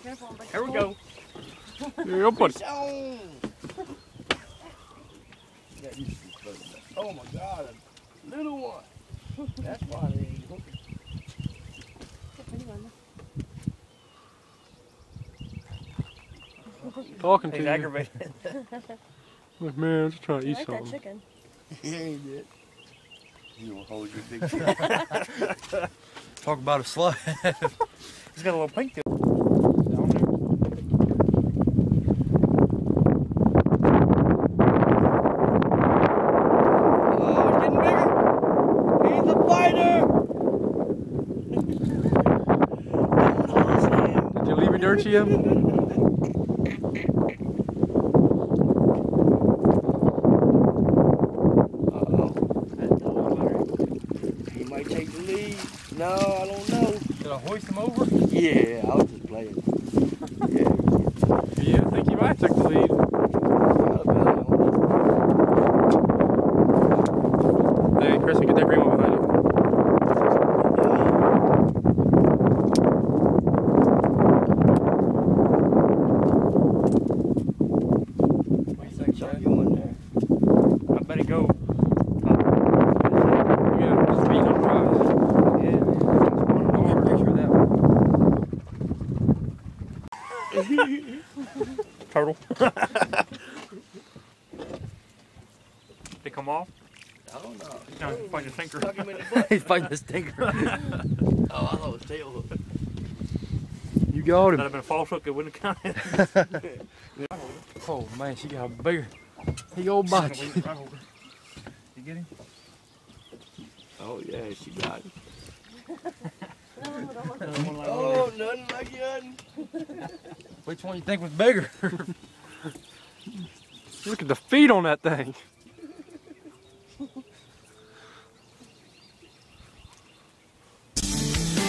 Careful, Here we go. Here you go, buddy. Oh my God, a little one. That's why they ain't hooking. Talking to He's you. aggravated. Like, man, I'm just trying to eat I like something. that chicken. He ain't dead. You don't hold a good thing. Talk about a slut. He's got a little pink tail. Did you leave your dirt to him? He might take the lead. No, I don't know. Did I hoist him over? Yeah, I was just playing. Yeah, I think he might take the lead. Hey, Chris, get that green one behind you. I better go. Yeah, just beating up fries. Yeah. I'll get a picture of that one. Turtle. They come off? I don't know. No, he's fighting a stinker. Stuck him in the butt. He's fighting the stinker. Oh, I thought it was tail hook. You got That'd him. have been a false hook, it wouldn't have counted. Oh man, she got a bigger. He go bite you. You get him? Oh yeah, she got it. No, Oh, nothing like nothing. Which one you think was bigger? Look at the feet on that thing.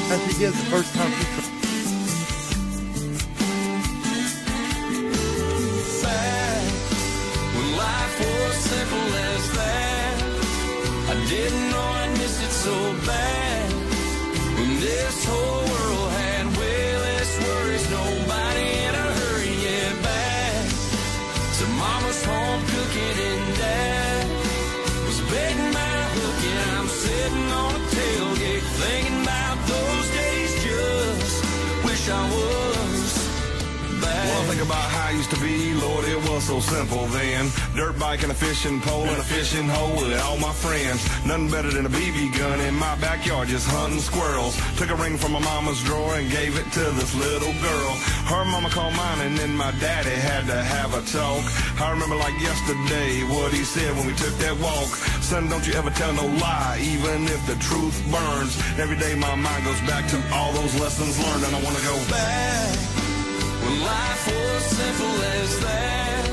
How'd she get the first time she tried? When life was simple as that, I didn't know I missed it so bad. When this whole world had way less worries, nobody in a hurry to get back. So mama's home cooking and dad was begging my hook, and I'm sitting on a tailgate thinking about those days. Just wish I was back. Well, think about how I used to be, Lord, it was so simple then. Dirt bike and a fishing pole and a fishing hole with all my friends. Nothing better than a BB gun in my backyard, just hunting squirrels. Took a ring from my mama's drawer and gave it to this little girl. Her mama called mine and then my daddy had to have a talk. I remember like yesterday what he said when we took that walk. Son, don't you ever tell no lie, even if the truth burns. Every day my mind goes back to all those lessons learned, and I want to go back when life was simple as that.